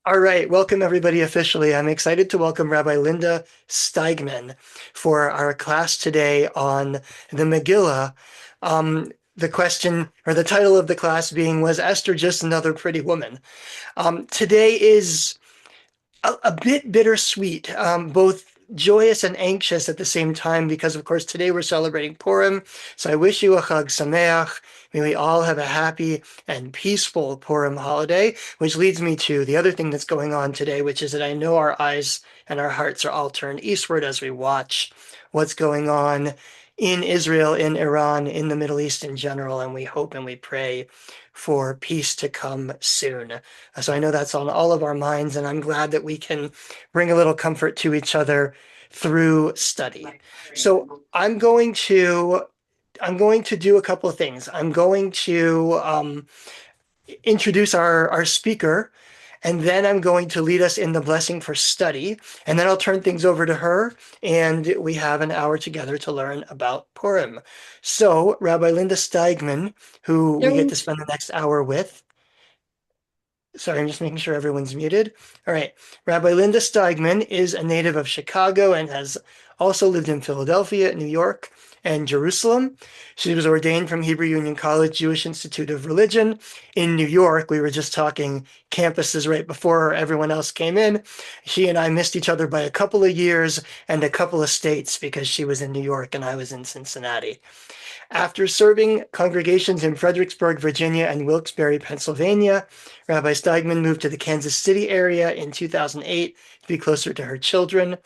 All right, welcome everybody officially. I'm excited to welcome Rabbi Linda Steigman for our class today on the Megillah. The question or the title of the class being, was Esther just another pretty woman? Today is a bit bittersweet, both joyous and anxious at the same time, because of course today we're celebrating Purim. So I wish you a Chag Sameach. May we all have a happy and peaceful Purim holiday, which leads me to the other thing that's going on today, which is that I know our eyes and our hearts are all turned eastward as we watch what's going on in Israel, in Iran, in the Middle East in general, and we hope and we pray for peace to come soon. So I know that's on all of our minds, and I'm glad that we can bring a little comfort to each other through study. So I'm going to do a couple of things. I'm going to introduce our speaker, and then I'm going to lead us in the blessing for study, and then I'll turn things over to her, and we have an hour together to learn about Purim. So Rabbi Linda Steigman, who we get to spend the next hour with, sorry, I'm just making sure everyone's muted. All right. Rabbi Linda Steigman is a native of Chicago and has also lived in Philadelphia, New York, and Jerusalem. She was ordained from Hebrew Union College Jewish Institute of Religion in New York. We were just talking campuses right before everyone else came in. She and I missed each other by a couple of years and a couple of states because she was in New York and I was in Cincinnati. After serving congregations in Fredericksburg, Virginia, and Wilkes-Barre, Pennsylvania, Rabbi Steigman moved to the Kansas City area in 2008 to be closer to her children.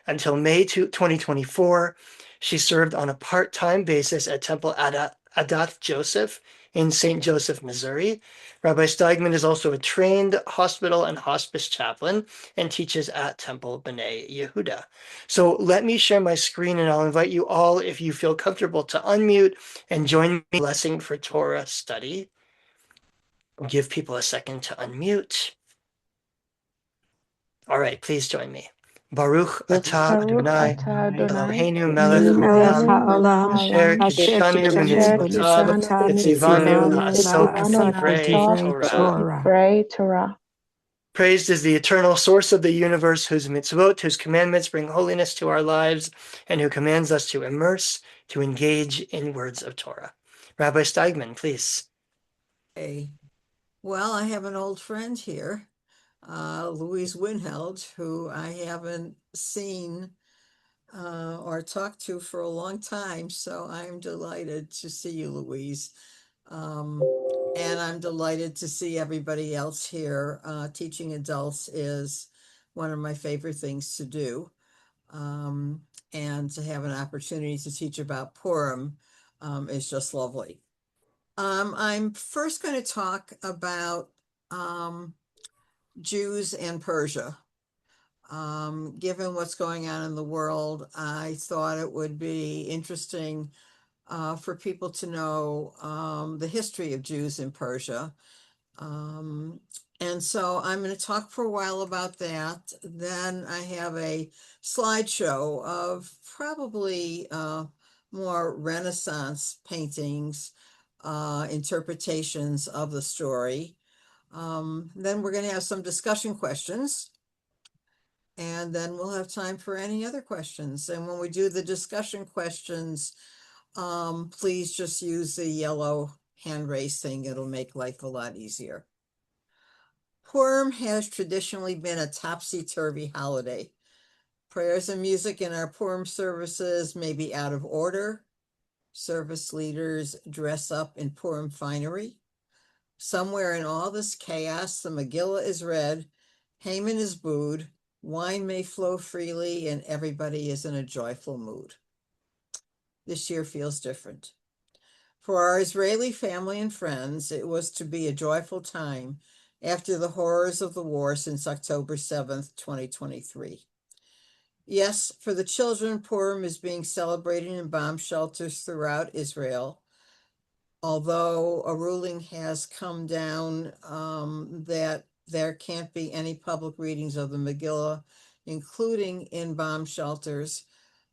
Until May 2024, she served on a part-time basis at Temple Adath Joseph in St. Joseph, Missouri. Rabbi Steigman is also a trained hospital and hospice chaplain and teaches at Temple B'nai Yehuda. So let me share my screen and I'll invite you all, if you feel comfortable, to unmute and join me in blessing for Torah study. I'll give people a second to unmute. All right, please join me. Baruch atah Baruch Adonai, atah Adonai, Eloheinu melech melech haolam, haolam, asher asher kiddushanu kitanu b'mitzvotav, v'tzivanu la'asok b'divrei Torah. Torah. Praised is the eternal source of the universe, whose mitzvot, whose commandments bring holiness to our lives, and who commands us to immerse, to engage in words of Torah. Rabbi Steigman, please. Okay. Well, I have an old friend here, Louise Winheld, who I haven't seen or talked to for a long time. So I'm delighted to see you, Louise. And I'm delighted to see everybody else here. Teaching adults is one of my favorite things to do. And to have an opportunity to teach about Purim is just lovely. I'm first going to talk about Jews and Persia. Given what's going on in the world, I thought it would be interesting for people to know the history of Jews in Persia. And so I'm going to talk for a while about that. Then I have a slideshow of probably more Renaissance paintings, interpretations of the story. Then we're going to have some discussion questions. And then we'll have time for any other questions. And when we do the discussion questions, please just use the yellow hand raise thing. It'll make life a lot easier. Purim has traditionally been a topsy-turvy holiday. Prayers and music in our Purim services may be out of order. Service leaders dress up in Purim finery. Somewhere in all this chaos, the megillah is read, Haman is booed, wine may flow freely, and everybody is in a joyful mood. This year feels different. For our Israeli family and friends, it was to be a joyful time after the horrors of the war since October 7th, 2023. Yes, for the children, Purim is being celebrated in bomb shelters throughout Israel. Although a ruling has come down that there can't be any public readings of the Megillah, including in bomb shelters,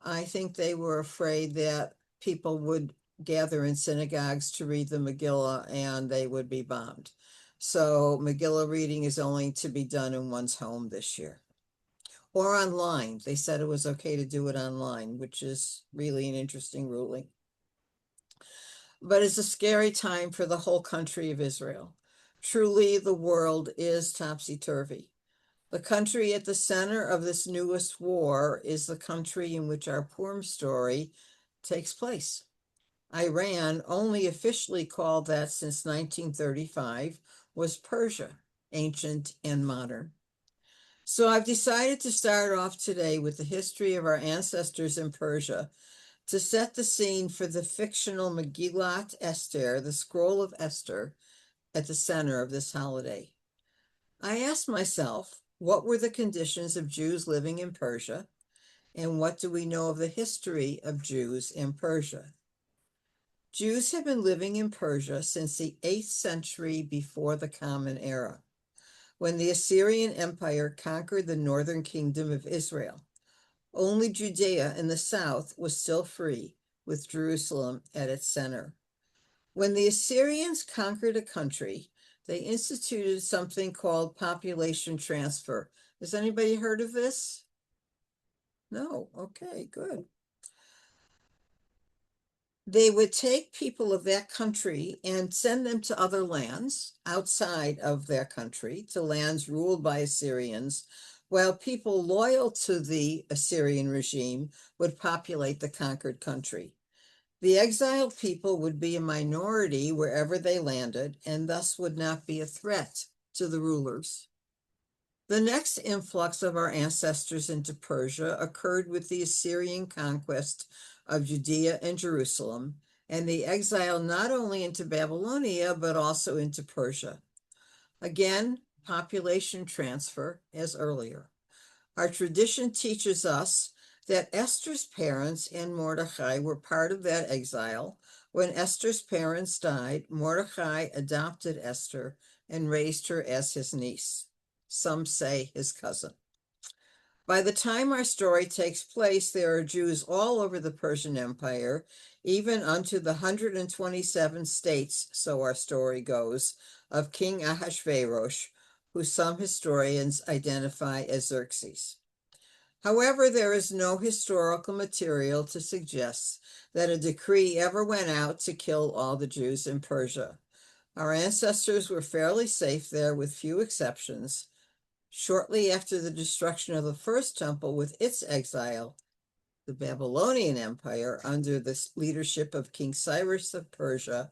I think they were afraid that people would gather in synagogues to read the Megillah and they would be bombed. So Megillah reading is only to be done in one's home this year. Or online. They said it was okay to do it online, which is really an interesting ruling. But it's a scary time for the whole country of Israel. Truly, the world is topsy-turvy. The country at the center of this newest war is the country in which our Purim story takes place. Iran, only officially called that since 1935, was Persia, ancient and modern. So I've decided to start off today with the history of our ancestors in Persia to set the scene for the fictional Megillat Esther, the scroll of Esther, at the center of this holiday. I asked myself, what were the conditions of Jews living in Persia, and what do we know of the history of Jews in Persia? Jews have been living in Persia since the 8th century before the Common Era, when the Assyrian Empire conquered the northern kingdom of Israel. Only Judea in the south was still free, with Jerusalem at its center. When the Assyrians conquered a country, they instituted something called population transfer. Has anybody heard of this? No? Okay, good. They would take people of that country and send them to other lands outside of their country, to lands ruled by Assyrians, while people loyal to the Assyrian regime would populate the conquered country. The exiled people would be a minority wherever they landed, and thus would not be a threat to the rulers. The next influx of our ancestors into Persia occurred with the Assyrian conquest of Judea and Jerusalem, and the exile not only into Babylonia, but also into Persia. Again, population transfer as earlier. Our tradition teaches us that Esther's parents and Mordecai were part of that exile. When Esther's parents died, Mordecai adopted Esther and raised her as his niece. Some say his cousin. By the time our story takes place, there are Jews all over the Persian Empire, even unto the 127 states, so our story goes, of King Ahasuerus, who some historians identify as Xerxes. However, there is no historical material to suggest that a decree ever went out to kill all the Jews in Persia. Our ancestors were fairly safe there, with few exceptions. Shortly after the destruction of the first temple with its exile, the Babylonian Empire, under the leadership of King Cyrus of Persia,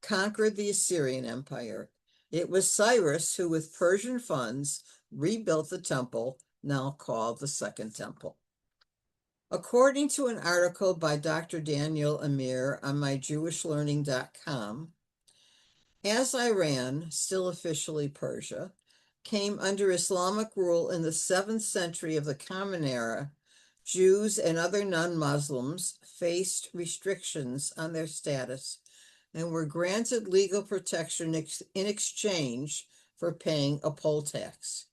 conquered the Assyrian Empire. It was Cyrus who, with Persian funds, rebuilt the temple, now called the Second Temple. According to an article by Dr. Daniel Amir on myjewishlearning.com, as Iran, still officially Persia, came under Islamic rule in the 7th century of the Common Era, Jews and other non-Muslims faced restrictions on their status and were granted legal protection in exchange for paying a poll tax.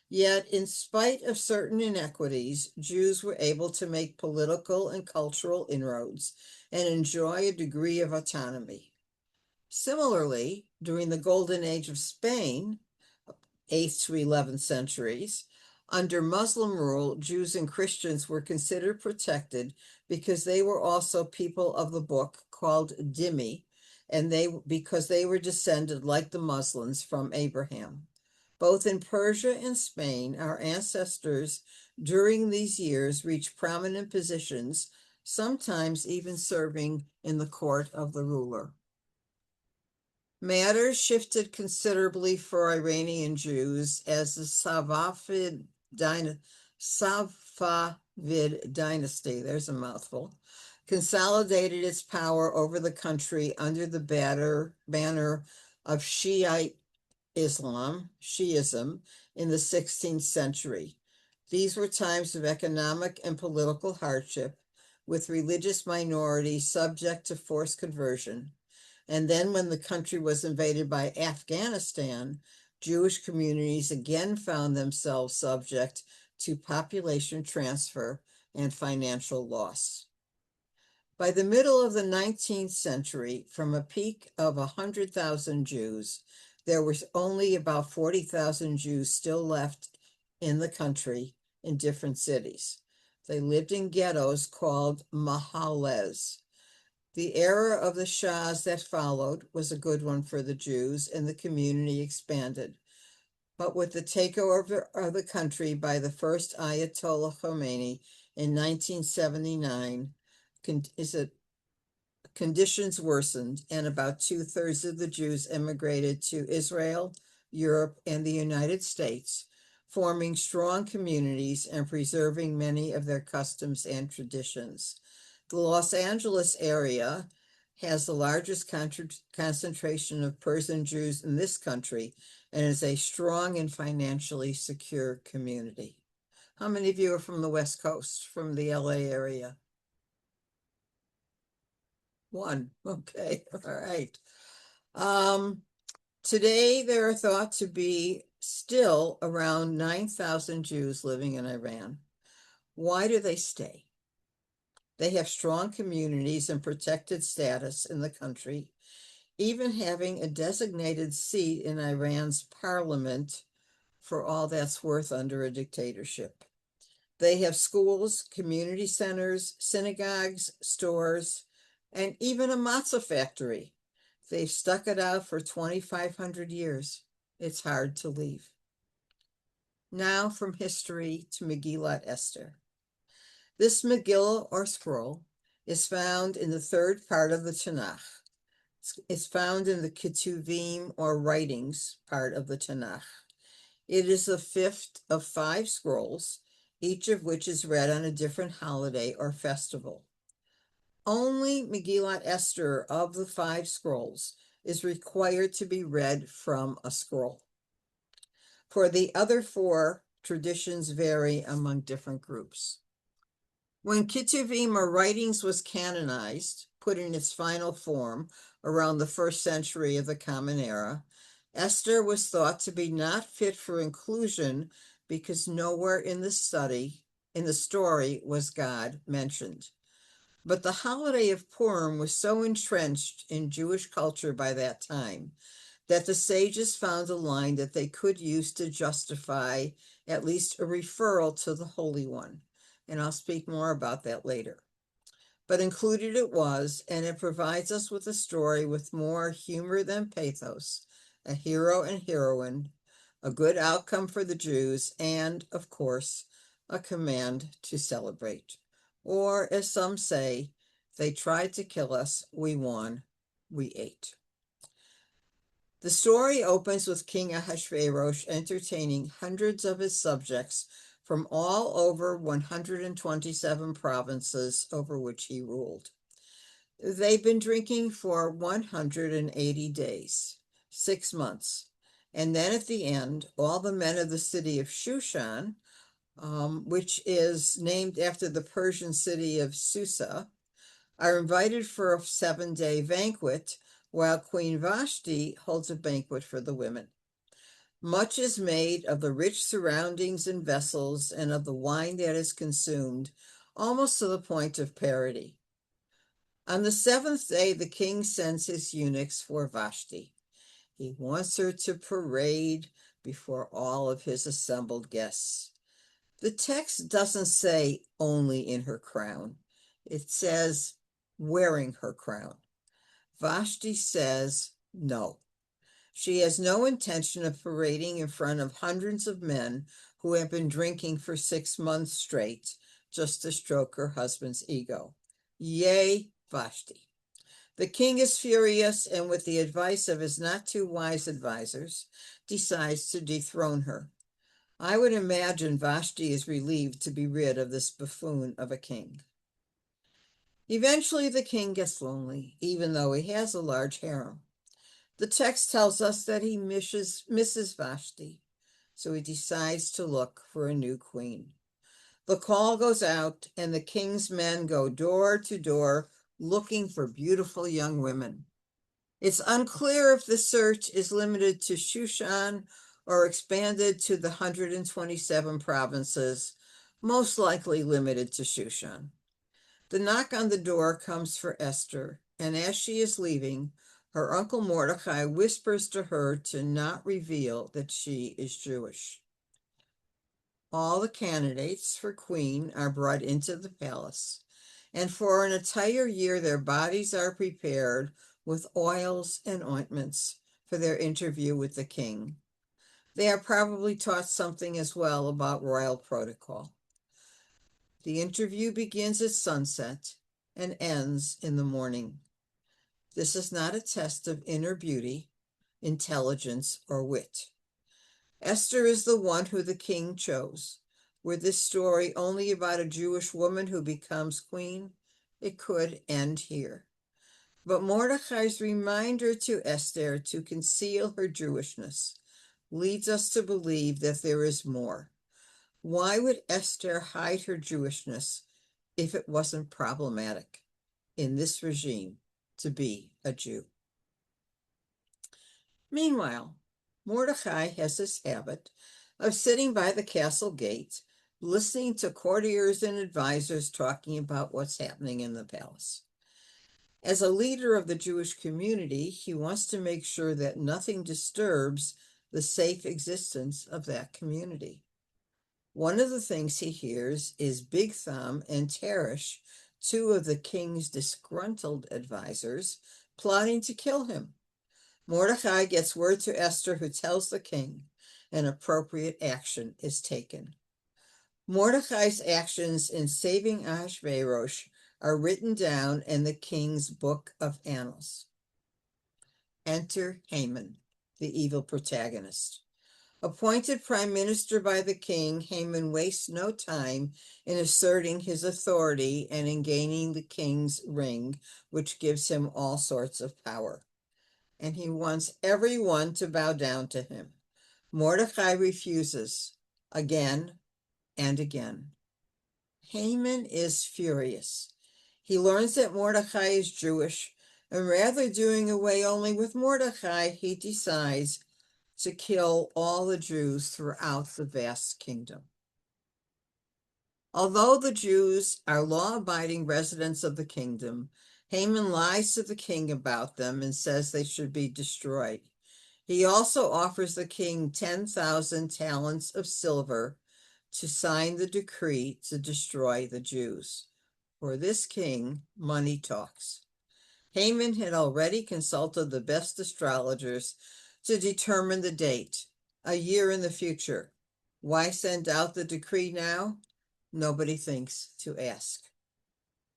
Yet, in spite of certain inequities, Jews were able to make political and cultural inroads and enjoy a degree of autonomy. Similarly, during the Golden Age of Spain, 8th to 11th centuries, under Muslim rule, Jews and Christians were considered protected because they were also people of the book called dhimmi, and because they were descended, like the Muslims, from Abraham. Both in Persia and Spain, our ancestors during these years reached prominent positions, sometimes even serving in the court of the ruler. Matters shifted considerably for Iranian Jews as the Safavid dynasty, there's a mouthful, consolidated its power over the country under the banner of Shiite Shiism, in the 16th century. These were times of economic and political hardship, with religious minorities subject to forced conversion. And then when the country was invaded by Afghanistan, Jewish communities again found themselves subject to population transfer and financial loss. By the middle of the 19th century, from a peak of 100,000 Jews, there was only about 40,000 Jews still left in the country in different cities. They lived in ghettos called mahallahs. The era of the Shahs that followed was a good one for the Jews, and the community expanded. But with the takeover of the country by the first Ayatollah Khomeini in 1979, conditions worsened, and about 2/3 of the Jews immigrated to Israel, Europe, and the United States, forming strong communities and preserving many of their customs and traditions. The Los Angeles area has the largest concentration of Persian Jews in this country and is a strong and financially secure community. How many of you are from the West Coast, from the LA area? One. Okay. All right. Today there are thought to be still around 9,000 Jews living in Iran. Why do they stay? They have strong communities and protected status in the country, even having a designated seat in Iran's parliament for all that's worth under a dictatorship. They have schools, community centers, synagogues, stores, and even a matzah factory. They've stuck it out for 2,500 years. It's hard to leave. Now from history to Megillat Esther. This megillah or scroll is found in the third part of the Tanakh. It's found in the Ketuvim or writings part of the Tanakh. It is the fifth of 5 scrolls, each of which is read on a different holiday or festival. Only Megillat Esther of the 5 scrolls is required to be read from a scroll. For the other 4, traditions vary among different groups. When Ketuvim or writings was canonized, put in its final form around the 1st century of the Common Era, Esther was thought to be not fit for inclusion because nowhere in the story was God mentioned. But the holiday of Purim was so entrenched in Jewish culture by that time that the sages found a line that they could use to justify at least a referral to the Holy One. And I'll speak more about that later. But included it was, and it provides us with a story with more humor than pathos, a hero and heroine, a good outcome for the Jews, and, of course, a command to celebrate. Or, as some say, they tried to kill us, we won, we ate. The story opens with King Ahasuerus entertaining hundreds of his subjects from all over 127 provinces over which he ruled. They've been drinking for 180 days, 6 months. And then at the end, all the men of the city of Shushan, which is named after the Persian city of Susa, are invited for a 7-day banquet, while Queen Vashti holds a banquet for the women. Much is made of the rich surroundings and vessels and of the wine that is consumed, almost to the point of parody. On the 7th day, the king sends his eunuchs for Vashti. He wants her to parade before all of his assembled guests. The text doesn't say only in her crown. It says wearing her crown. Vashti says no. She has no intention of parading in front of hundreds of men who have been drinking for 6 months straight just to stroke her husband's ego. Yay, Vashti. The king is furious and, with the advice of his not too wise advisors, decides to dethrone her. I would imagine Vashti is relieved to be rid of this buffoon of a king. Eventually, the king gets lonely, even though he has a large harem. The text tells us that he misses Vashti, so he decides to look for a new queen. The call goes out, and the king's men go door to door looking for beautiful young women. It's unclear if the search is limited to Shushan or expanded to the 127 provinces, most likely limited to Shushan. The knock on the door comes for Esther, and as she is leaving, Her uncle Mordecai whispers to her to not reveal that she is Jewish. All the candidates for queen are brought into the palace, and for an entire year their bodies are prepared with oils and ointments for their interview with the king. They are probably taught something as well about royal protocol. The interview begins at sunset and ends in the morning. This is not a test of inner beauty, intelligence, or wit. Esther is the one who the king chose. Were this story only about a Jewish woman who becomes queen, it could end here. But Mordecai's reminder to Esther to conceal her Jewishness leads us to believe that there is more. Why would Esther hide her Jewishness if it wasn't problematic in this regime to be a Jew? Meanwhile, Mordecai has this habit of sitting by the castle gate, listening to courtiers and advisors talking about what's happening in the palace. As a leader of the Jewish community, he wants to make sure that nothing disturbs the safe existence of that community. One of the things he hears is Big Thumb and Teresh, two of the king's disgruntled advisors, plotting to kill him. Mordecai gets word to Esther, who tells the king, and appropriate action is taken. Mordecai's actions in saving Ahasuerus are written down in the king's book of annals. Enter Haman, the evil protagonist. Appointed prime minister by the king, Haman wastes no time in asserting his authority and in gaining the king's ring, which gives him all sorts of power. And he wants everyone to bow down to him. Mordecai refuses again and again. Haman is furious. He learns that Mordecai is Jewish, and rather doing away only with Mordecai, he decides to kill all the Jews throughout the vast kingdom. Although the Jews are law-abiding residents of the kingdom, Haman lies to the king about them and says they should be destroyed. He also offers the king 10,000 talents of silver to sign the decree to destroy the Jews. For this king, money talks. Haman had already consulted the best astrologers to determine the date, a year in the future. Why send out the decree now? Nobody thinks to ask.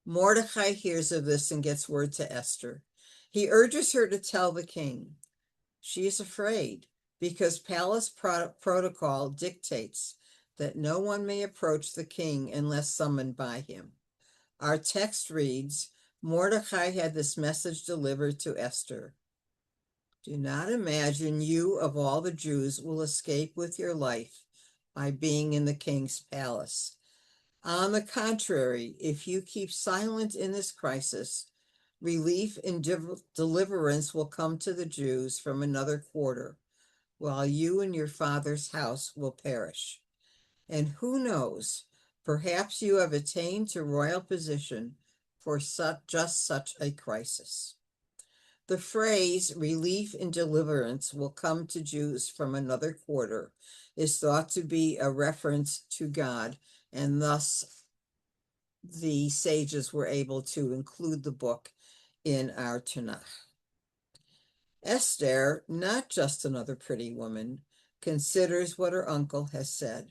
Mordecai hears of this and gets word to Esther. He urges her to tell the king. She is afraid because palace protocol dictates that no one may approach the king unless summoned by him. Our text reads, Mordecai had this message delivered to Esther. Do not imagine you of all the Jews will escape with your life by being in the king's palace. On the contrary, if you keep silent in this crisis, relief and deliverance will come to the Jews from another quarter, while you and your father's house will perish. And who knows, perhaps you have attained to royal position for just such a crisis. The phrase relief and deliverance will come to Jews from another quarter is thought to be a reference to God, and thus the sages were able to include the book in our Tanakh. Esther, not just another pretty woman, considers what her uncle has said.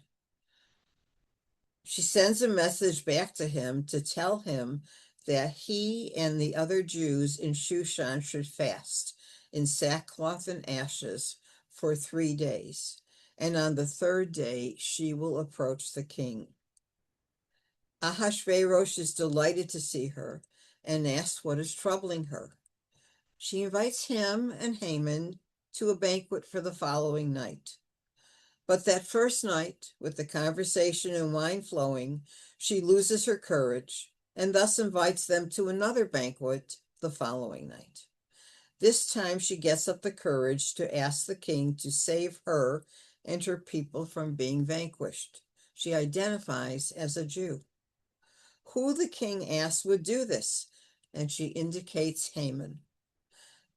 She sends a message back to him to tell him that he and the other Jews in Shushan should fast in sackcloth and ashes for 3 days, and on the 3rd day she will approach the king. Ahasuerus is delighted to see her and asks what is troubling her. She invites him and Haman to a banquet for the following night. But that first night, with the conversation and wine flowing, she loses her courage and thus invites them to another banquet the following night. This time she gets up the courage to ask the king to save her and her people from being vanquished. She identifies as a Jew. Who the king asked would do this, and she indicates Haman.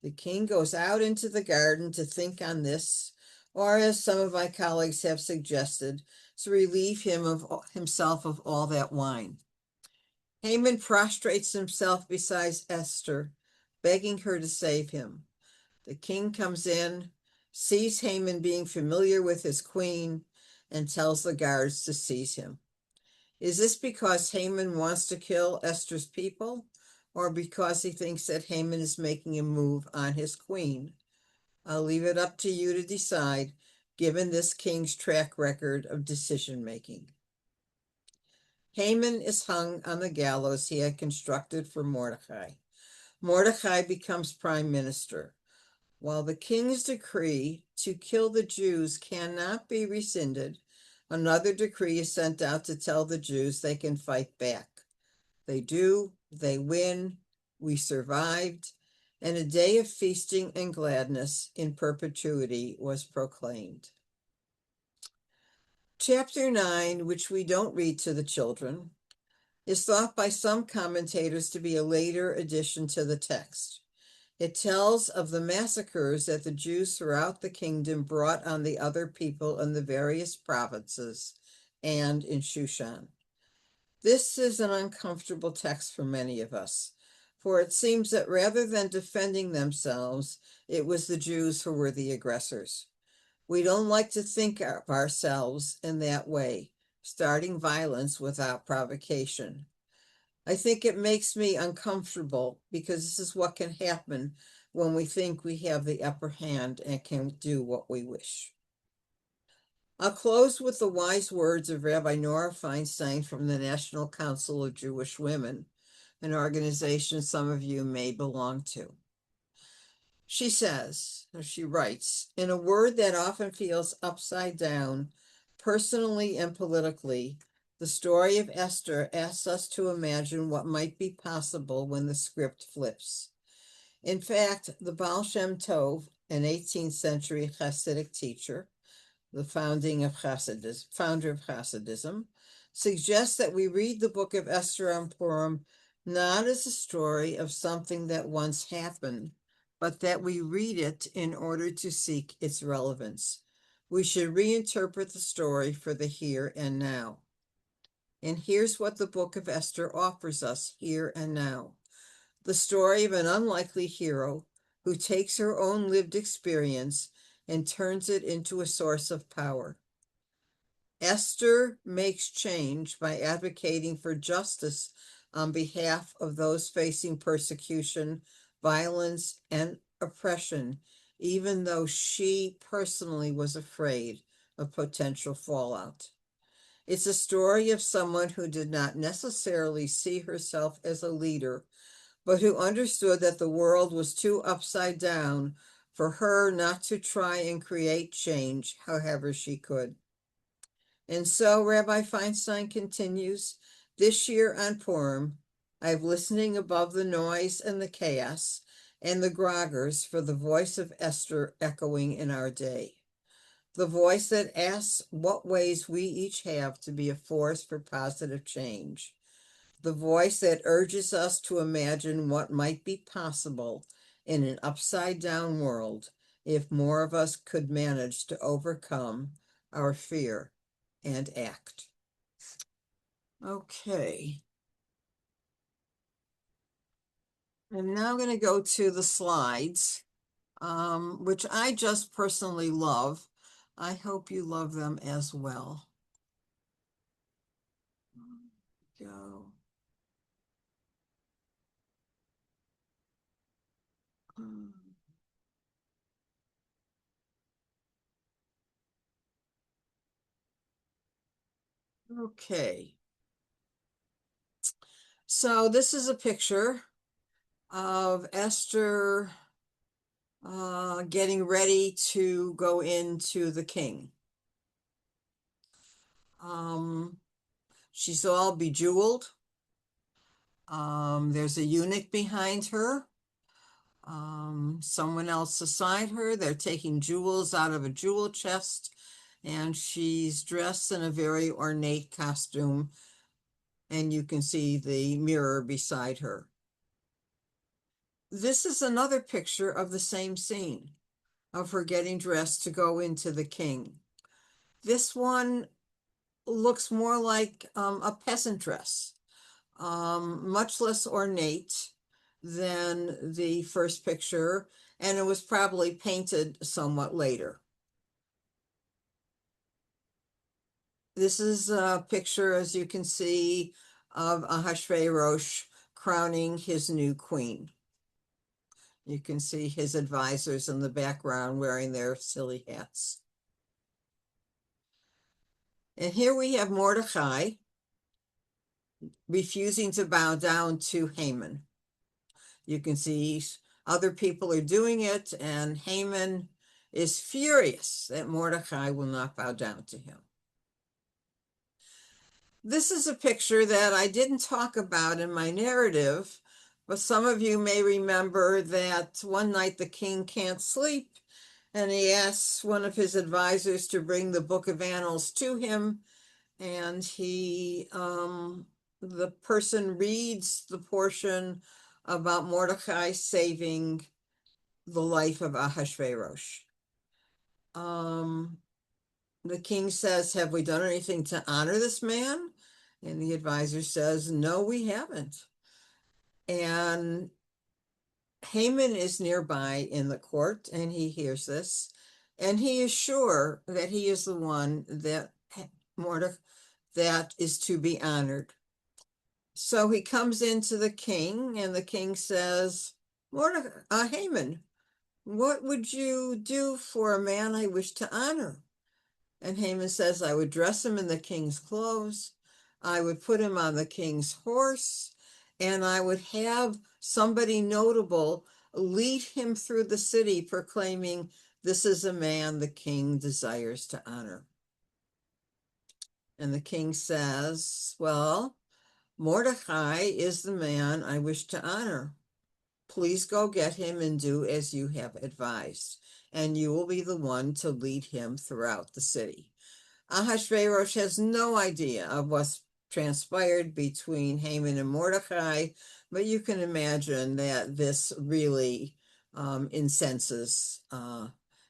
The king goes out into the garden to think on this, or as some of my colleagues have suggested, to relieve himself of all that wine. Haman prostrates himself beside Esther, begging her to save him. The king comes in, sees Haman being familiar with his queen, and tells the guards to seize him. Is this because Haman wants to kill Esther's people, or because he thinks that Haman is making a move on his queen? I'll leave it up to you to decide, given this king's track record of decision-making. Haman is hung on the gallows he had constructed for Mordecai. Mordecai becomes prime minister. While the king's decree to kill the Jews cannot be rescinded, another decree is sent out to tell the Jews they can fight back. They do, they win, we survived, and a day of feasting and gladness in perpetuity was proclaimed. Chapter 9, which we don't read to the children, is thought by some commentators to be a later addition to the text. It tells of the massacres that the Jews throughout the kingdom brought on the other people in the various provinces and in Shushan. This is an uncomfortable text for many of us, for it seems that rather than defending themselves, it was the Jews who were the aggressors. We don't like to think of ourselves in that way, starting violence without provocation. I think it makes me uncomfortable because this is what can happen when we think we have the upper hand and can do what we wish. I'll close with the wise words of Rabbi Nora Feinstein from the National Council of Jewish Women, an organization some of you may belong to. She says, or she writes, in a word that often feels upside down, personally and politically, the story of Esther asks us to imagine what might be possible when the script flips. In fact, the Baal Shem Tov, an 18th century Hasidic teacher, the founder of Hasidism, suggests that we read the book of Esther on Purim not as a story of something that once happened, but that we read it in order to seek its relevance. We should reinterpret the story for the here and now. And here's what the book of Esther offers us here and now. The story of an unlikely hero who takes her own lived experience and turns it into a source of power. Esther makes change by advocating for justice on behalf of those facing persecution, violence, and oppression, even though she personally was afraid of potential fallout. It's a story of someone who did not necessarily see herself as a leader, but who understood that the world was too upside down for her not to try and create change however she could. And so Rabbi Feinstein continues, this year on Purim, I'm listening above the noise and the chaos and the groggers for the voice of Esther echoing in our day. The voice that asks what ways we each have to be a force for positive change. The voice that urges us to imagine what might be possible in an upside-down world if more of us could manage to overcome our fear and act. Okay. I'm now going to go to the slides, which I just personally love. I hope you love them as well. Go. Okay. So this is a picture of Esther getting ready to go into the king. She's all bejeweled. There's a eunuch behind her. Someone else beside her. They're taking jewels out of a jewel chest, and she's dressed in a very ornate costume, and you can see the mirror beside her. This is another picture of the same scene of her getting dressed to go into the king. This one looks more like a peasant dress, much less ornate than the first picture, and it was probably painted somewhat later. This is a picture, as you can see, of Ahasuerus crowning his new queen. You can see his advisors in the background wearing their silly hats. And here we have Mordecai refusing to bow down to Haman. You can see other people are doing it, and Haman is furious that Mordecai will not bow down to him. This is a picture that I didn't talk about in my narrative, but some of you may remember that one night the king can't sleep, and he asks one of his advisors to bring the book of annals to him, and the person reads the portion about Mordecai saving the life of Ahasuerus. The king says, "Have we done anything to honor this man?" And the advisor says, "No, we haven't." And Haman is nearby in the court, and he hears this, and he is sure that he is the one that Mordecai that is to be honored. So he comes into the king, and the king says, Haman, what would you do for a man I wish to honor? And Haman says, I would dress him in the king's clothes, I would put him on the king's horse, and I would have somebody notable lead him through the city proclaiming, this is a man the king desires to honor. And the king says, well, Mordecai is the man I wish to honor. Please go get him and do as you have advised, and you will be the one to lead him throughout the city. Ahasuerus has no idea of what's transpired between Haman and Mordecai, but you can imagine that this really incenses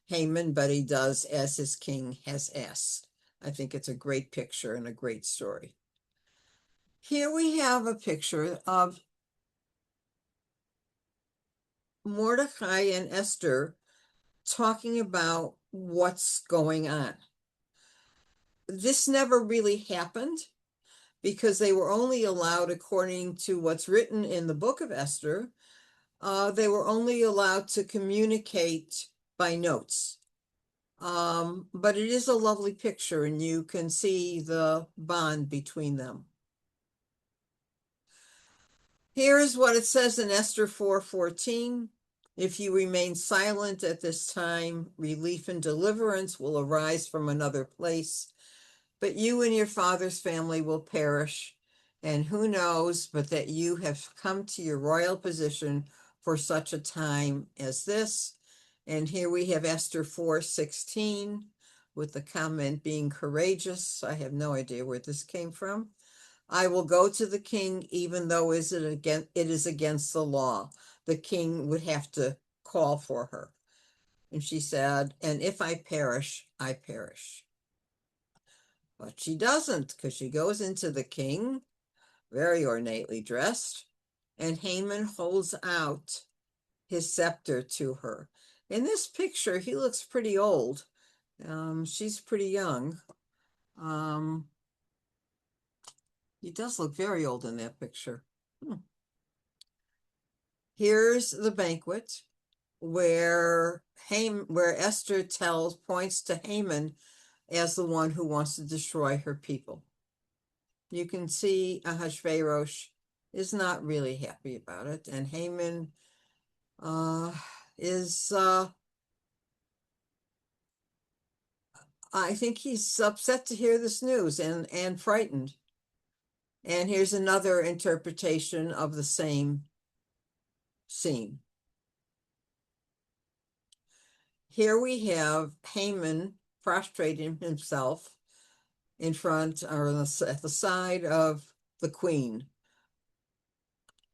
Haman, but he does as his king has asked. I think it's a great picture and a great story. Here we have a picture of Mordecai and Esther talking about what's going on. This never really happened because they were only allowed, according to what's written in the book of Esther, they were only allowed to communicate by notes. But it is a lovely picture, and you can see the bond between them. Here is what it says in Esther 4:14. If you remain silent at this time, relief and deliverance will arise from another place, but you and your father's family will perish. And who knows but that you have come to your royal position for such a time as this. And here we have Esther 4:16 with the comment being courageous. I have no idea where this came from. I will go to the king, even though it is against the law. The king would have to call for her. And she said, and if I perish, I perish. But she doesn't, because she goes into the king, very ornately dressed, and Haman holds out his scepter to her. In this picture, he looks pretty old. She's pretty young. He does look very old in that picture. Here's the banquet where Esther points to Haman as the one who wants to destroy her people. You can see Ahasuerus is not really happy about it, and Haman is I think he's upset to hear this news and frightened. And here's another interpretation of the same scene. Here we have Haman prostrating himself in front or at the side of the queen.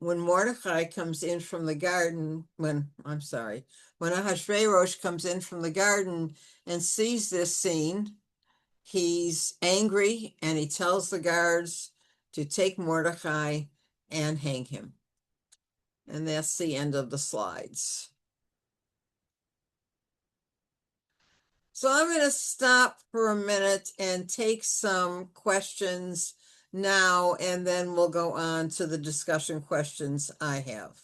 when Mordecai comes in from the garden, when Ahasuerus comes in from the garden and sees this scene, he's angry and he tells the guards to take Mordecai and hang him. And that's the end of the slides. So I'm going to stop for a minute and take some questions now, and then we'll go on to the discussion questions I have.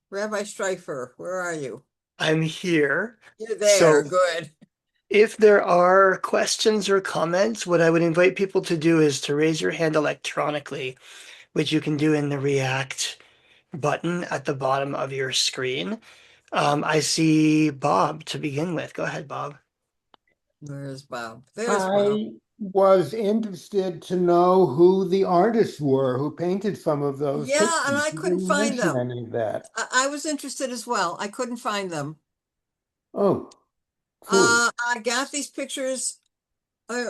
Rabbi Streifer, where are you? I'm here. You're So there, good. if there are questions or comments, what I would invite people to do is to raise your hand electronically, which you can do in the React button at the bottom of your screen. I see Bob to begin with. Go ahead, Bob. Where's Bob? There's Bob. I was interested to know who the artists were who painted some of those Yeah, pictures. and I You couldn't didn't find mention them. any of that. I was interested as well. I couldn't find them. Oh, foolish. I got these pictures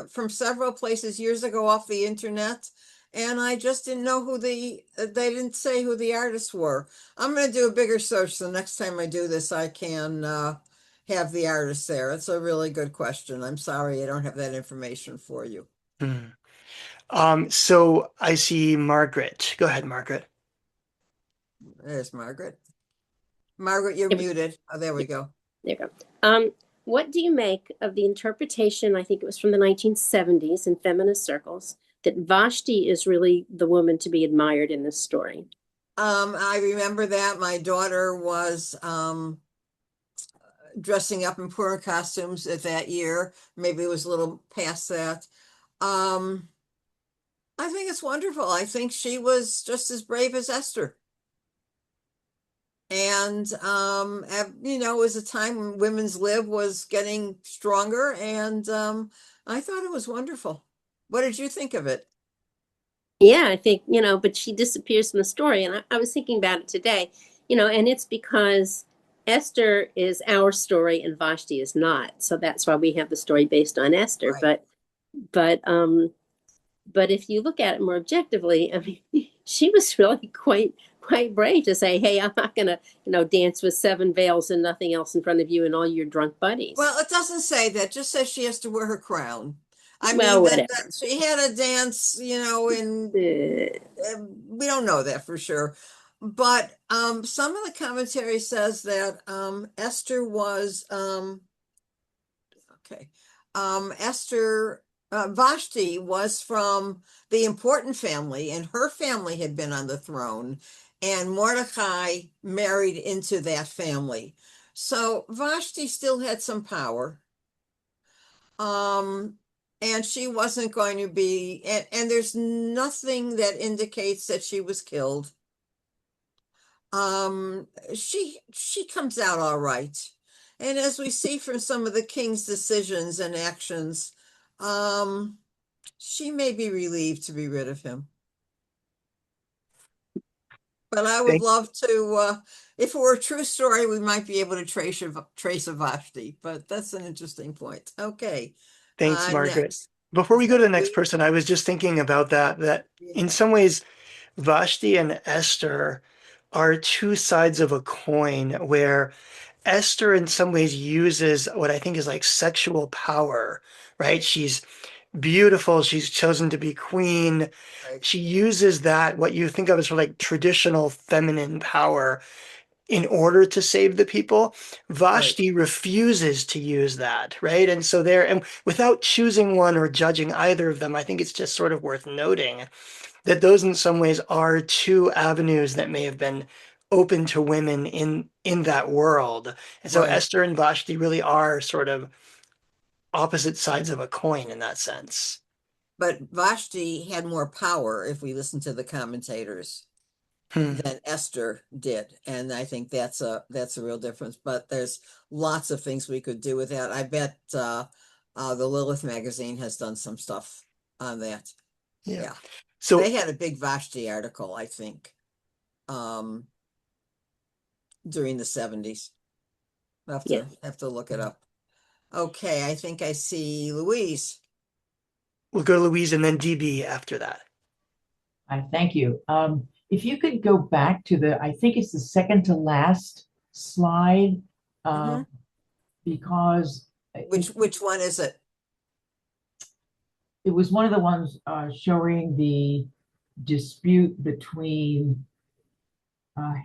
from several places years ago off the internet, and I just didn't know who they didn't say who the artists were. I'm going to do a bigger search, so next time I do this, I can have the artists there. It's a really good question. I'm sorry I don't have that information for you. So I see Margaret. Go ahead, Margaret. There's Margaret. Margaret, you're muted. Oh, there we go. There you go. What do you make of the interpretation, I think it was from the 1970s in feminist circles, that Vashti is really the woman to be admired in this story? I remember that my daughter was dressing up in Purim costumes at that year. Maybe it was a little past that. I think it's wonderful. I think she was just as brave as Esther. And, it was a time when women's lib was getting stronger, and I thought it was wonderful. What did you think of it? Yeah, I think, but she disappears from the story. And I was thinking about it today, and it's because Esther is our story and Vashti is not. So that's why we have the story based on Esther. Right. But if you look at it more objectively, I mean, she was really quite brave to say, hey, I'm not going to, dance with 7 veils and nothing else in front of you and all your drunk buddies. Well, it doesn't say that. It just says she has to wear her crown. I Well, mean, whatever. she had a dance, and we don't know that for sure. But some of the commentary says that Esther was Vashti was from the important family, and her family had been on the throne, and Mordecai married into that family. So Vashti still had some power. And she wasn't going to be, and there's nothing that indicates that she was killed. She comes out all right. And as we see from some of the king's decisions and actions, she may be relieved to be rid of him. But I would love to, if it were a true story, we might be able to trace a Vashti, but that's an interesting point. Okay. Thanks, Margaret. Next. Before we go to the next person, I was just thinking about that in some ways, Vashti and Esther are two sides of a coin where Esther in some ways uses what I think is like sexual power, right? She's beautiful. She's chosen to be queen. Right. She uses that, what you think of as sort of like traditional feminine power in order to save the people. Vashti refuses to use that, right? And so and without choosing one or judging either of them, I think it's just sort of worth noting that those in some ways are two avenues that may have been open to women in that world. And so Esther and Vashti really are sort of opposite sides of a coin in that sense. But Vashti had more power, if we listen to the commentators, than Esther did. And I think that's a real difference. But there's lots of things we could do with that. I bet the Lilith magazine has done some stuff on that. Yeah. So they had a big Vashti article, I think, during the 70s. I'll have to look it up. Okay, I think I see Louise. We'll go to Louise and then DB after that. I thank you. If you could go back to I think it's the second to last slide, Mhm. because Which one is it? it was one of the ones showing the dispute between uh,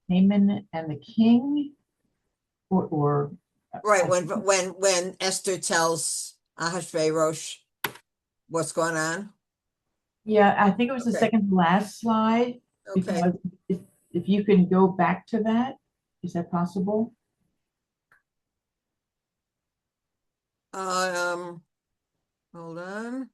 Haman and the king, or Right, when Esther tells Ahasuerus what's going on. yeah, I think it was the Okay. second to last slide. Okay. Because if you can go back to that, is that possible? Hold on.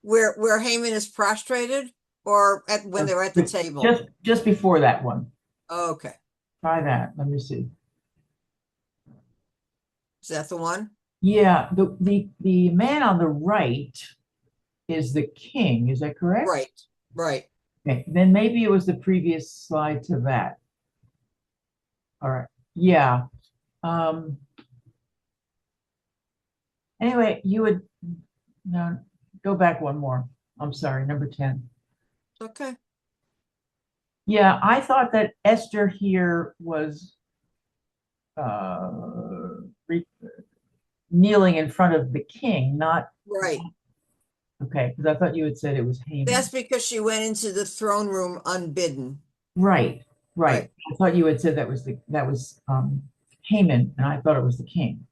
Where Haman is prostrated, or when they're at the table? Just before that one. Okay, Try that. Let me see. is that the one? Yeah, the man on the right is the king. Is that correct? Right, right. Okay, then maybe it was the previous slide to that. All right. Yeah. Um, anyway, you would no go back one more. I'm sorry, number 10. Okay. Yeah, I thought that Esther here was uh, re- kneeling in front of the king, not Right. okay, because I thought you had said it was Haman. That's because she went into the throne room unbidden. Right, right. Right. I thought you had said that was Haman, and I thought it was the king.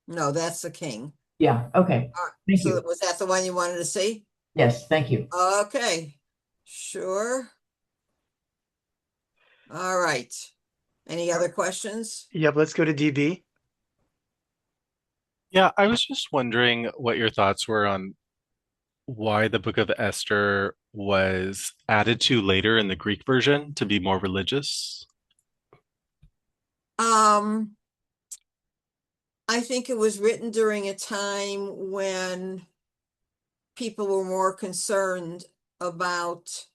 No, that's the king. Yeah, okay. Thank So you. was that the one you wanted to see? Yes, thank you. Okay, sure. All right. Any other questions? Yep, let's go to DB. Yeah, I was just wondering what your thoughts were on why the Book of Esther was added to later in the Greek version to be more religious. Um, I think it was written during a time when people were more concerned about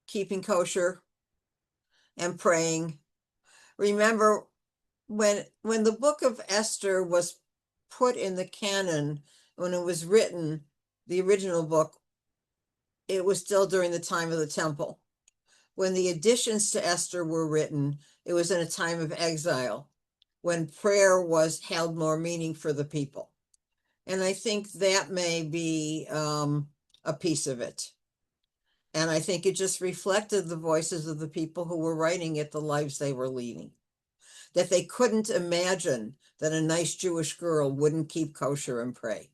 keeping kosher and praying. Remember, when the book of Esther was put in the canon, when it was written, the original book, it was still during the time of the temple. When the additions to Esther were written, it was in a time of exile, when prayer held more meaning for the people. And I think that may be a piece of it. And I think it just reflected the voices of the people who were writing it, the lives they were leading. That they couldn't imagine that a nice Jewish girl wouldn't keep kosher and pray.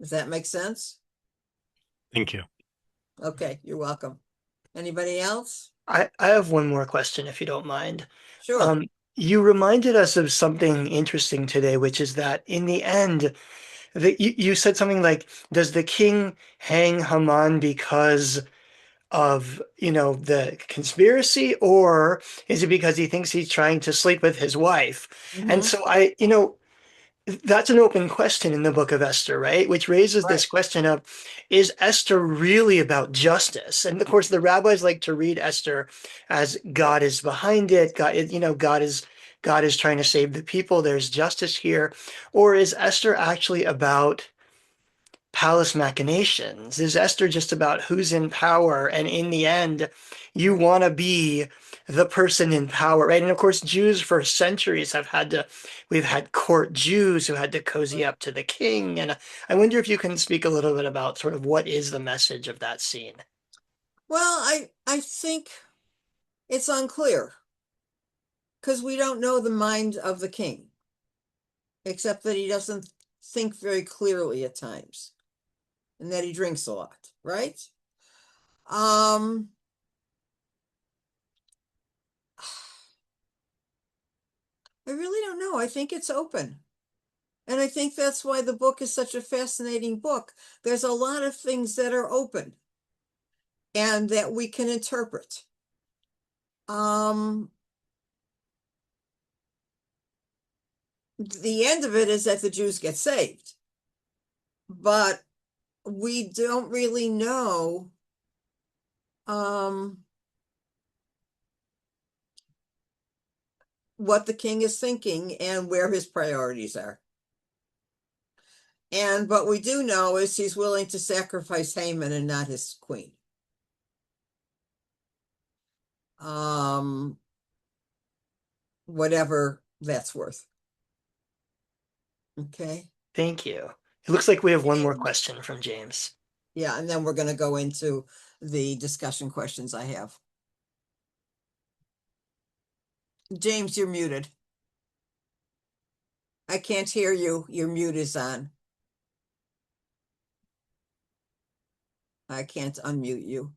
Does that make sense? Thank you. Okay, you're welcome. Anybody else? I have one more question, if you don't mind. Sure. You reminded us of something interesting today, which is that in the end, you said something like, does the king hang Haman because of, the conspiracy, or is it because he thinks he's trying to sleep with his wife? And Mhm. so that's an open question in the book of Esther, right? Which raises Right. this question of, is Esther really about justice? And of course, the rabbis like to read Esther as God is behind it. God is trying to save the people. There's justice here. Or is Esther actually about palace machinations? Is Esther just about who's in power? And in the end, you want to be the person in power, right? And of course, Jews for centuries we've had court Jews who had to cozy up to the king. And I wonder if you can speak a little bit about sort of what is the message of that scene. Well, I think it's unclear because we don't know the mind of the king, except that he doesn't think very clearly at times and that he drinks a lot, right? Um, I really don't know. I think it's open. And I think that's why the book is such a fascinating book. There's a lot of things that are open and that we can interpret. The end of it is that the Jews get saved, but we don't really know what the king is thinking and where his priorities are. But we do know is he's willing to sacrifice Haman and not his queen. Whatever that's worth. Okay. Thank you. It looks like we have one more And- question from James. Yeah, and then we're going to go into the discussion questions I have. James, you're muted. I can't hear you. Your mute is on. I can't unmute you.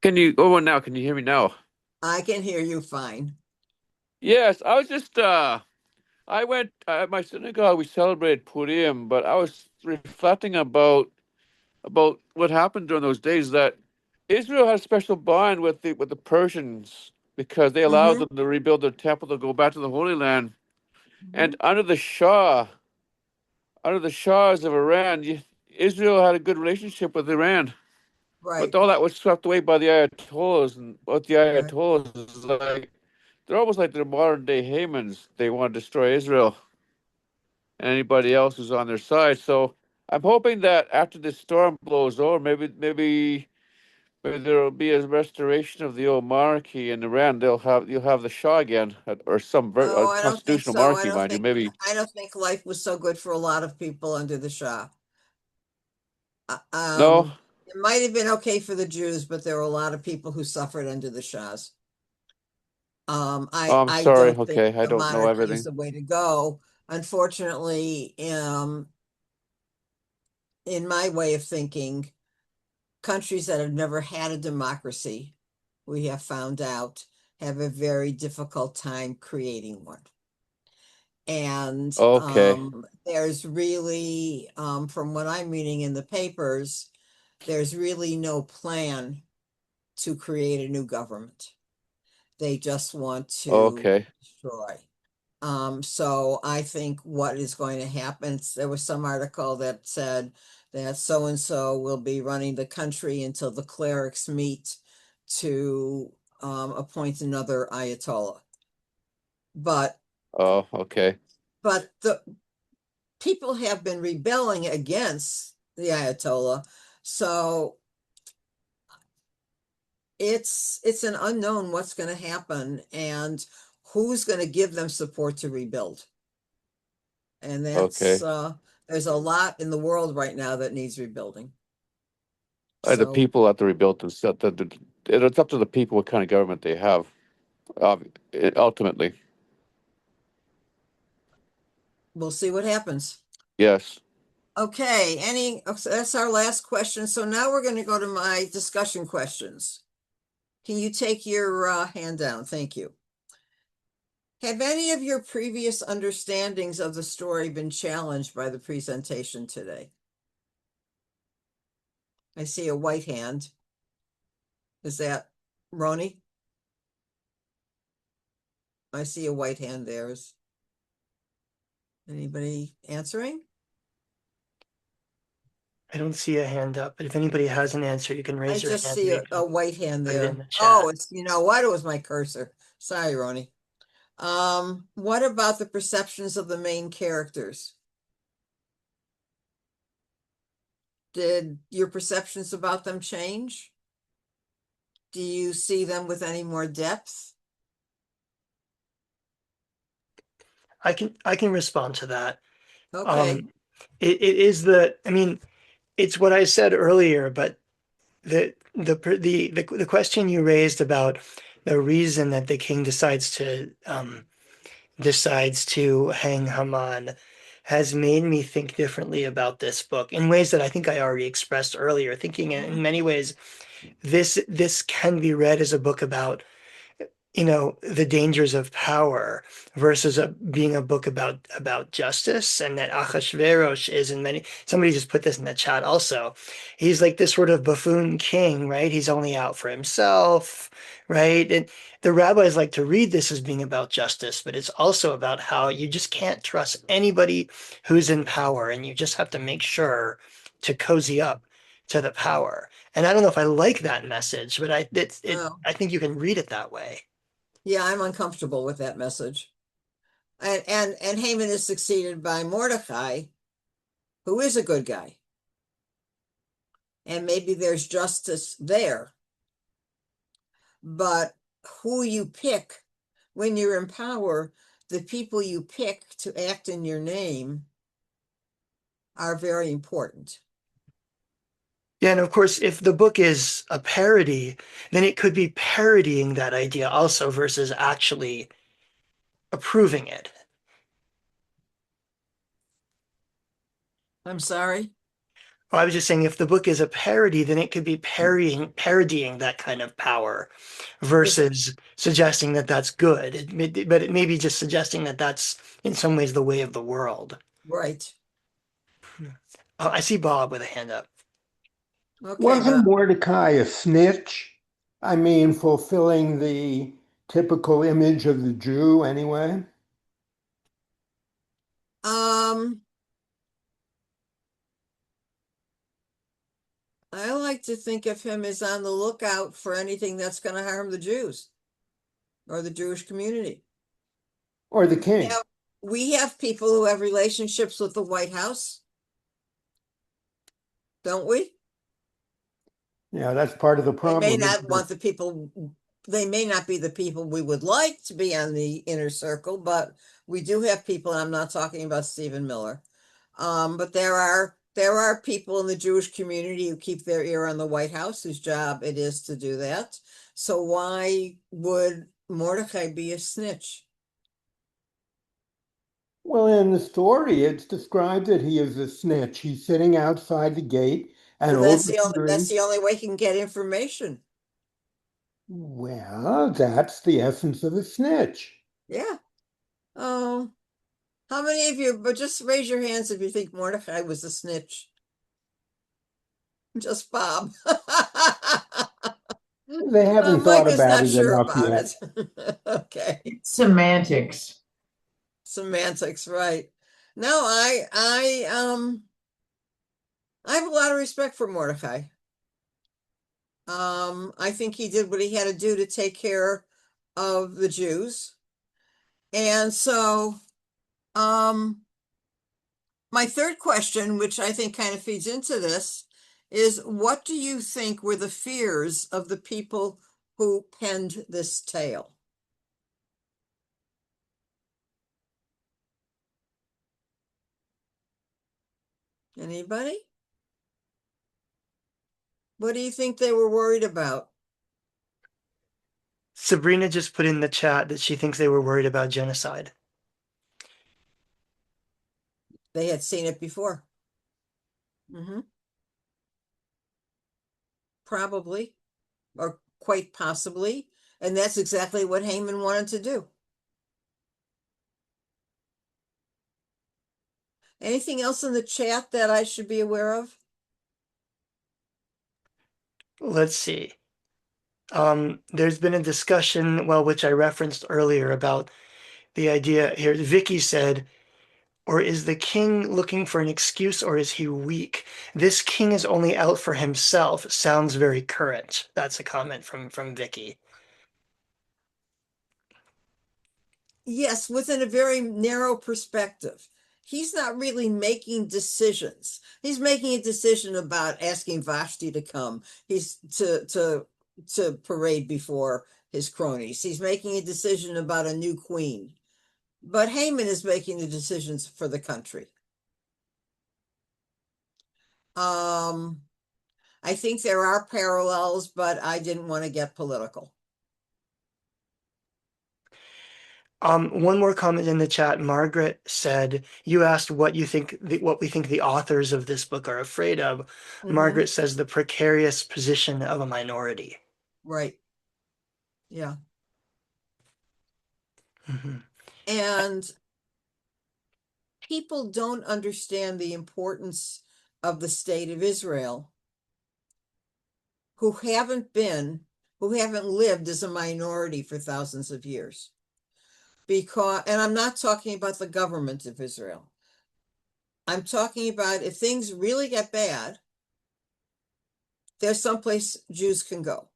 Can you go on now? Can you hear me now? I can hear you fine. Yes, I was just I went at my synagogue. We celebrated Purim, but I was reflecting about what happened during those days. That Israel had a special bond with the Persians because they allowed them to rebuild their temple to go back to the Holy Land. And under the Shahs of Iran, Israel had a good relationship with Iran. Right. But all that was swept away by the Ayatollahs, and what the Right. Ayatollahs is like. They're almost like the modern day Hamans. They want to destroy Israel and anybody else who's on their side. So I'm hoping that after this storm blows over, maybe there will be a restoration of the old monarchy in Iran. You'll have the Shah again, or some Oh, I don't think constitutional so. monarchy, mind you. Maybe I don't think life was so good for a lot of people under the Shah. no. It might have been okay for the Jews, but there were a lot of people who suffered under the Shahs. Oh, I'm I sorry. don't think Okay, I the don't know monarchy is everything. the way to go. Unfortunately, in my way of thinking, countries that have never had a democracy, we have found out, have a very difficult time creating one. And Okay, there's really, from what I'm reading in the papers, there's really no plan to create a new government. They just want to okay, destroy. So I think what is going to happen, there was some article that said that so-and-so will be running the country until the clerics meet to appoint another Ayatollah. But oh, okay, the people have been rebelling against the Ayatollah, so it's an unknown what's going to happen and who's going to give them support to rebuild. And that's okay. there's a lot in the world right now that needs rebuilding. The So people have to rebuild themselves. It's up to the people what kind of government they have. Uh, Ultimately, we'll see what happens. yes. Okay, that's our last question. So now we're going to go to my discussion questions. Can you take your hand down? Thank you. Have any of your previous understandings of the story been challenged by the presentation today? I see a white hand. Is that Roni? I see a white hand there. Is anybody answering? I don't see a hand up, but if anybody has an answer, you can I raise your just hand. see We a can white hand put it there. in the chat. Oh, it's, you know what? It was my cursor. Sorry, Roni. What about the perceptions of the main characters? Did your perceptions about them change? Do you see them with any more depth? I can respond to that. Okay. It is I mean, it's what I said earlier, but the question you raised about the reason that the king decides to hang Haman has made me think differently about this book in ways that I think I already expressed earlier, thinking in many ways this can be read as a book about the dangers of power versus being a book about justice, and that Achashverosh is in many. Somebody just put this in the chat also. He's like this sort of buffoon king, right? He's only out for himself, right? And the rabbis like to read this as being about justice, but it's also about how you just can't trust anybody who's in power, and you just have to make sure to cozy up to the power. And I don't know if I like that message, but Oh, I think you can read it that way. yeah, I'm uncomfortable with that message. And Haman is succeeded by Mordecai, who is a good guy. And maybe there's justice there. But who you pick when you're in power, the people you pick to act in your name are very important. Yeah, and of course, if the book is a parody, then it could be parodying that idea also versus actually approving it. I'm sorry? I was just saying if the book is a parody, then it could be parodying that kind of power versus suggesting that that's good. But it may be just suggesting that that's in some ways the way of the world. Right. I see Bob with a hand up. Okay, Wasn't Bob. Mordecai a snitch? I mean, fulfilling the typical image of the Jew anyway? I like to think of him as on the lookout for anything that's going to harm the Jews or the Jewish community. Or the king? Yeah, we have people who have relationships with the White House, don't we? Yeah, that's part of the They problem. may not want the people, they may not be the people we would like to be on the inner circle, but we do have people, and I'm not talking about Stephen Miller. But there are people in the Jewish community who keep their ear on the White House, whose job it is to do that. So why would Mordecai be a snitch? Well, in the story, it's described that he is a snitch. He's sitting outside the gate and Well, that's overhearing. the only way he can get information. Well, that's the essence of a snitch. Yeah. Oh, how many of you, but just raise your hands if you think Mordecai was a snitch. Just Bob. They haven't thought Mike is about not it sure enough about yet. it. Okay. Semantics. Semantics, right. No, I have a lot of respect for Mordecai. I think he did what he had to do to take care of the Jews. And so, my third question, which I think kind of feeds into this, is what do you think were the fears of the people who penned this tale? Anybody? What do you think they were worried about? Sabrina just put in the chat that she thinks they were worried about genocide. They had seen it before. Probably, or quite possibly. And that's exactly what Haman wanted to do. Anything else in the chat that I should be aware of? Let's see. There's been a discussion, well, which I referenced earlier about the idea here. Vicky said, or is the king looking for an excuse or is he weak? This king is only out for himself. Sounds very current. That's a comment from Vicky. Yes, within a very narrow perspective. He's not really making decisions. He's making a decision about asking Vashti to come. He's to parade before his cronies. He's making a decision about a new queen. But Haman is making the decisions for the country. I think there are parallels, but I didn't want to get political. One more comment in the chat. Margaret said, you asked what you think, what we think the authors of this book are afraid of. Margaret says the precarious position of a minority. Right. Yeah. And people don't understand the importance of the state of Israel who haven't lived as a minority for thousands of years. And I'm not talking about the government of Israel. I'm talking about if things really get bad, there's someplace Jews can go.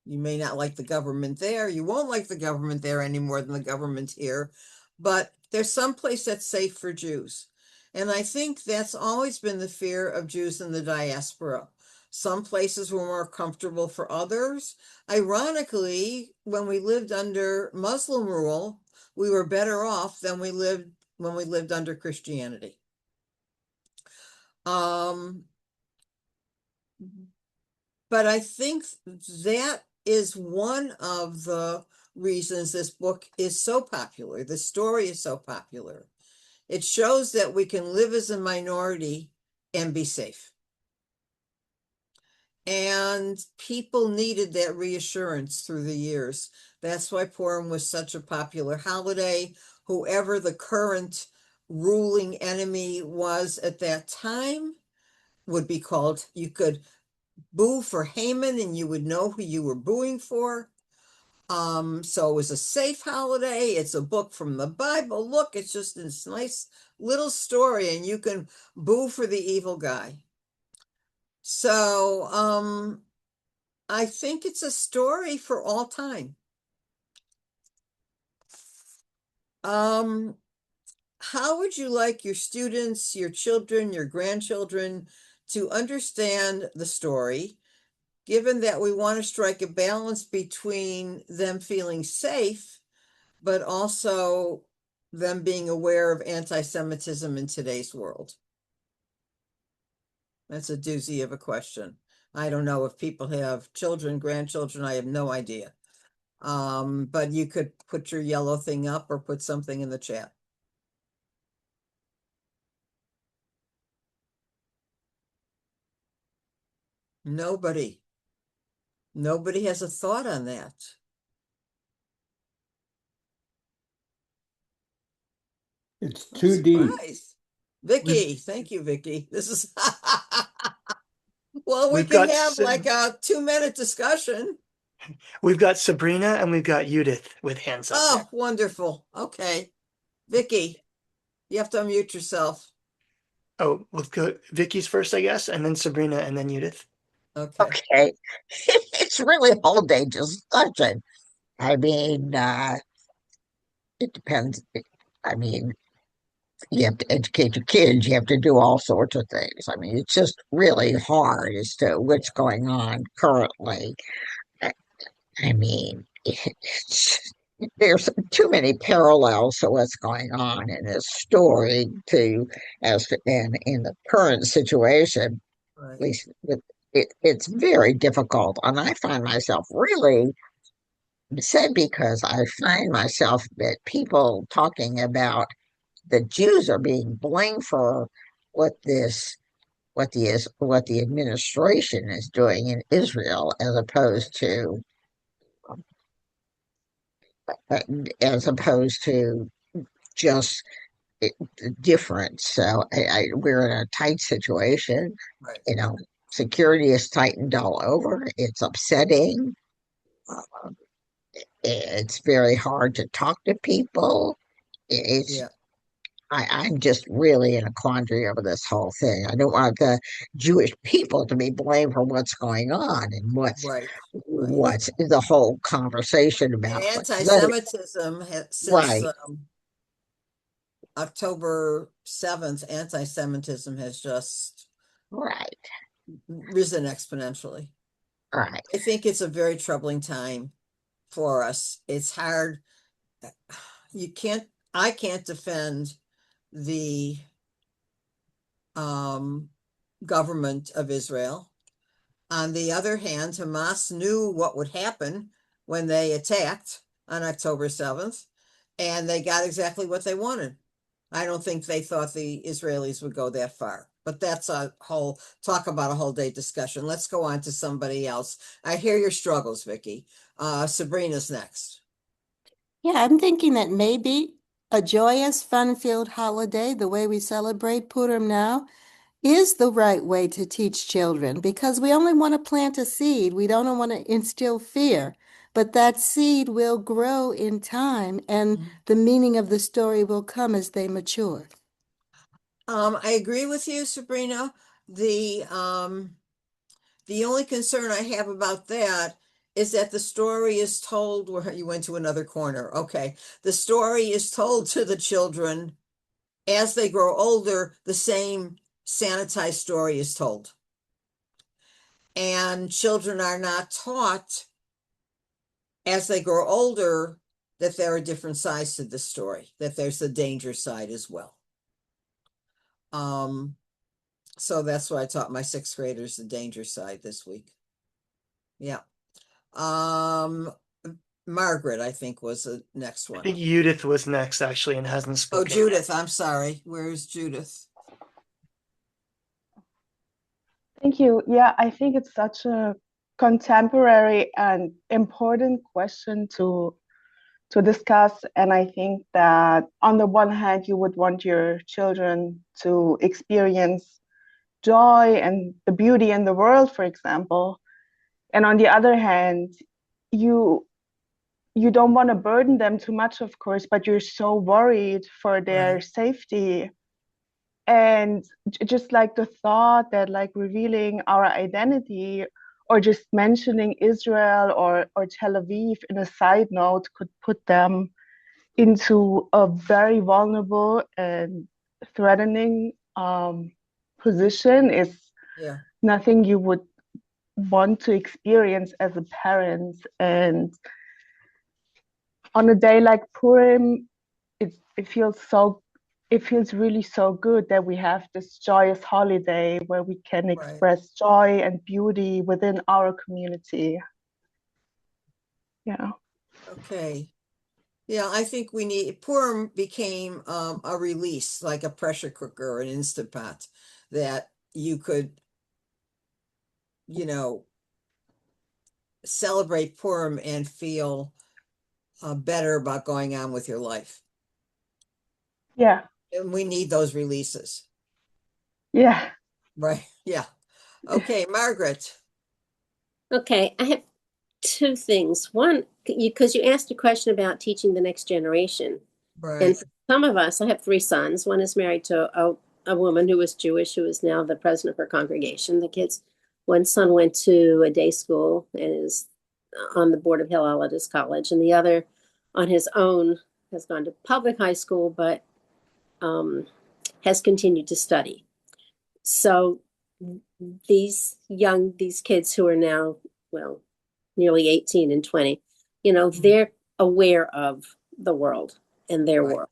You may not like the government there. You won't like the government there any more than the government here, but there's some place that's safe for Jews. And I think that's always been the fear of Jews in the diaspora. Some places were more comfortable for others. Ironically, when we lived under Muslim rule, we were better off than we lived when we lived under Christianity. But I think that is one of the reasons this book is so popular. The story is so popular. It shows that we can live as a minority and be safe. And people needed that reassurance through the years. That's why Purim was such a popular holiday. Whoever the current ruling enemy was at that time would be called, you could boo for Haman and you would know who you were booing for. So it was a safe holiday. It's a book from the Bible. Look, it's just this nice little story and you can boo for the evil guy. So I think it's a story for all time. How would you like your students, your children, your grandchildren to understand the story, given that we want to strike a balance between them feeling safe, but also them being aware of anti-Semitism in today's world? That's a doozy of a question. I don't know if people have children, grandchildren, I have no idea. But you could put your yellow thing up or put something in the chat. Nobody has a thought on that. It's I'm too deep. surprised. Vicky, thank you, Vicky. This is well, we We've can got have like a 2-minute discussion. We've got Sabrina and we've got Judith with hands up Oh, there. wonderful. Okay. Vicky, you have to unmute yourself. Oh, we'll go Vicky's first, I guess, and then Sabrina and then Judith. Okay. Okay. It's really a whole day discussion. I mean, it depends. I mean, you have to educate your kids, you have to do all sorts of things. I mean, it's just really hard as to what's going on currently. I, I mean, there's too many parallels to what's going on in this story to in the current situation, Right. at least with it's very difficult. And I find myself really upset because I find myself that people talking about the Jews are being blamed for what this what the administration is doing in Israel uh, as opposed to just it, different. So we're in a tight situation. Right. You know, security is tightened all over. It's upsetting. Uh, it's very hard to talk to people. It's Yeah. I'm just really in a quandary over this whole thing. I don't want the Jewish people to be blamed for what's going on and Right. what's the whole conversation And about what's anti-Semitism since right, October 7th, anti-Semitism has just right, risen exponentially. right. I think it's a very troubling time for us. It's hard. I can't defend the government of Israel. On the other hand, Hamas knew what would happen when they attacked on October 7th, and they got exactly what they wanted. I don't think they thought the Israelis would go that far, but that's a whole talk about a whole day discussion. Let's go on to somebody else. I hear your struggles, Vicky. Sabrina's next. Yeah, I'm thinking that maybe a joyous, fun-filled holiday, the way we celebrate Purim now, is the right way to teach children because we only want to plant a seed. We don't want to instill fear, but that seed will grow in time and the meaning of the story will come as they mature. I agree with you, Sabrina. The only concern I have about that is that the story is told where you went to another corner. Okay. The story is told to the children as they grow older, the same sanitized story is told. And children are not taught as they grow older that there are different sides to the story, that there's the danger side as well. So that's why I taught my 6th graders the danger side this week. Yeah. Margaret, I think, was the next I one. think Judith was next, actually, and hasn't Oh, spoken. Judith, I'm sorry. Where's Judith? Thank you. Yeah, I think it's such a contemporary and important question to discuss. And I think that on the one hand, you would want your children to experience joy and the beauty in the world, for example. And on the other hand, you don't want to burden them too much, of course, but you're so worried for their Right. safety. And just like the thought that like revealing our identity or just mentioning Israel or Tel Aviv in a side note could put them into a very vulnerable and threatening position is Yeah. nothing you would want to experience as a parent. And on a day like Purim, it feels really so good that we have this joyous holiday where we can express joy and beauty within our community. Yeah. Okay. Yeah, I think we need, Purim became a release, like a pressure cooker or an Instant Pot, that you could, celebrate Purim and feel better about going on with your life. Yeah. And we need those releases. Yeah. Right. Yeah. Okay, Margaret. Okay, I have 2 things. One, because you asked a question about teaching the next generation. Right. And for some of us, I have 3 sons. One is married to a woman who was Jewish, who is now the president of her congregation. One son went to a day school and is on the board of Hillel at his college, and the other on his own has gone to public high school, but has continued to study. So these kids who are now, well, nearly 18 and 20, they're aware of the world and their world.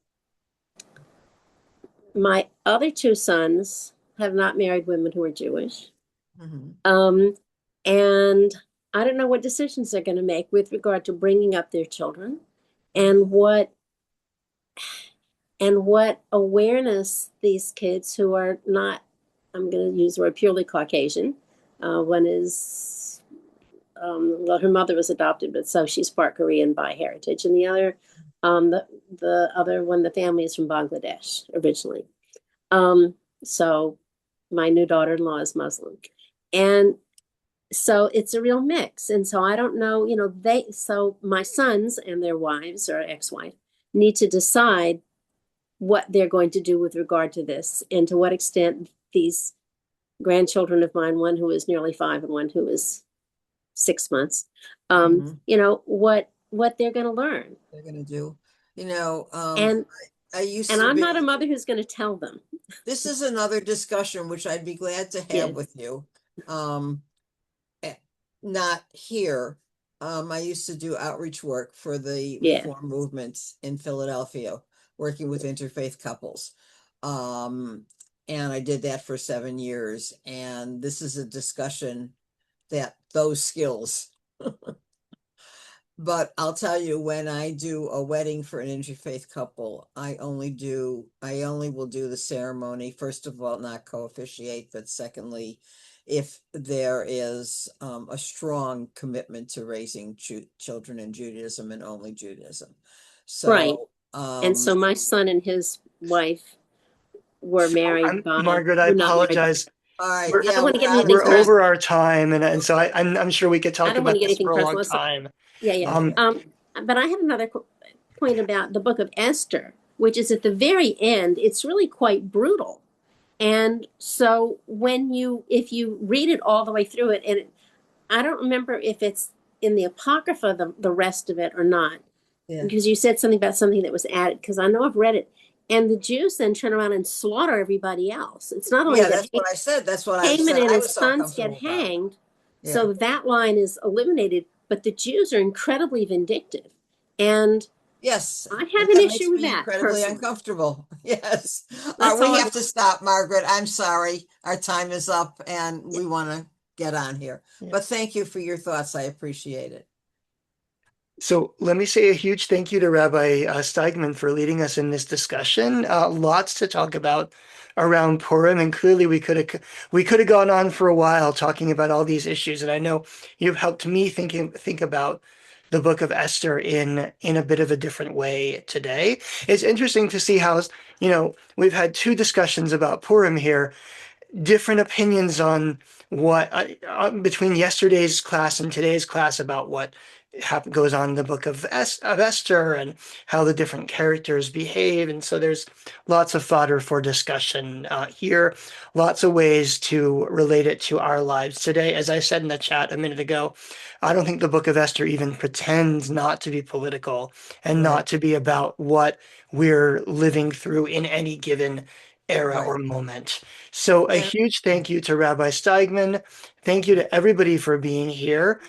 My other 2 sons have not married women who are Jewish. And I don't know what decisions they're going to make with regard to bringing up their children and what awareness these kids who are not, I'm going to use the word purely Caucasian. One is, well, her mother was adopted, but so she's part Korean by heritage. And the other, the other one, the family is from Bangladesh originally. So my new daughter-in-law is Muslim. And so it's a real mix. And so I don't know, so my sons and their wives or ex-wife need to decide what they're going to do with regard to this and to what extent these grandchildren of mine, one who is nearly 5 and one who is 6 months, what they're going to learn. They're going to do, and I used and to I'm be, not a mother who's going to tell them. This is another discussion which I'd be glad to have with you. Not here. I used to do outreach work for the reform movements in Philadelphia, working with interfaith couples. And I did that for 7 years. And this is a discussion that those skills. But I'll tell you, when I do a wedding for an interfaith couple, I only will do the ceremony. First of all, not co-officiate, but secondly, if there is a strong commitment to raising children in Judaism and only Judaism. So, right. And so my son and his wife were married by. Margaret, I apologize. All right. I don't want to get anything We're personal. over our time, and so I'm sure we could talk about this for a long time. But I have another point about the book of Esther, which is at the very end. It's really quite brutal, and so if you read it all the way through it, and I don't remember if it's in the Apocrypha, the rest of it or not. Yeah. Because you said something about something that was added, because I know I've read it. And the Jews then turn around and slaughter everybody else. It's not only Yeah, that that's what I said. That's what I Haman said. and I his was so sons get uncomfortable about. hanged, Yeah. so that line is eliminated. But the Jews are incredibly vindictive. And Yes, I have and an that issue makes with me that incredibly personally. uncomfortable. Yes. That's We all have to stop, Margaret. I'm sorry. Our time is up and we want to get on here. Yeah. But thank you for your thoughts. I appreciate it. So let me say a huge thank you to Rabbi Steigman for leading us in this discussion. Lots to talk about around Purim, and clearly we could have gone on for a while talking about all these issues. And I know you've helped me think about the book of Esther in a bit of a different way today. It's interesting to see how, we've had two discussions about Purim here, different opinions on what between yesterday's class and today's class about what goes on in the book of Esther and how the different characters behave. And so there's lots of fodder for discussion here, lots of ways to relate it to our lives today. As I said in the chat a minute ago, I don't think the book of Esther even pretends not to be political and not to be about what we're living through in any given era or moment. So a huge thank you to Rabbi Steigman. Thank you to everybody for being here.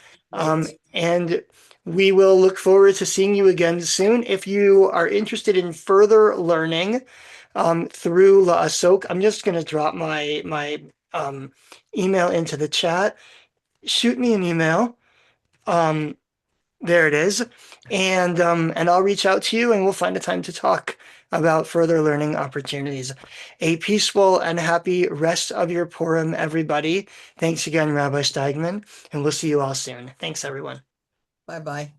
And we will look forward to seeing you again soon. If you are interested in further learning through La Asok, I'm just going to drop my email into the chat. Shoot me an email. There it is. And I'll reach out to you and we'll find a time to talk about further learning opportunities. A peaceful and happy rest of your Purim, everybody. Thanks again, Rabbi Steigman, and we'll see you all soon. Thanks, everyone. Bye-bye.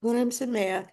Purim Sameach.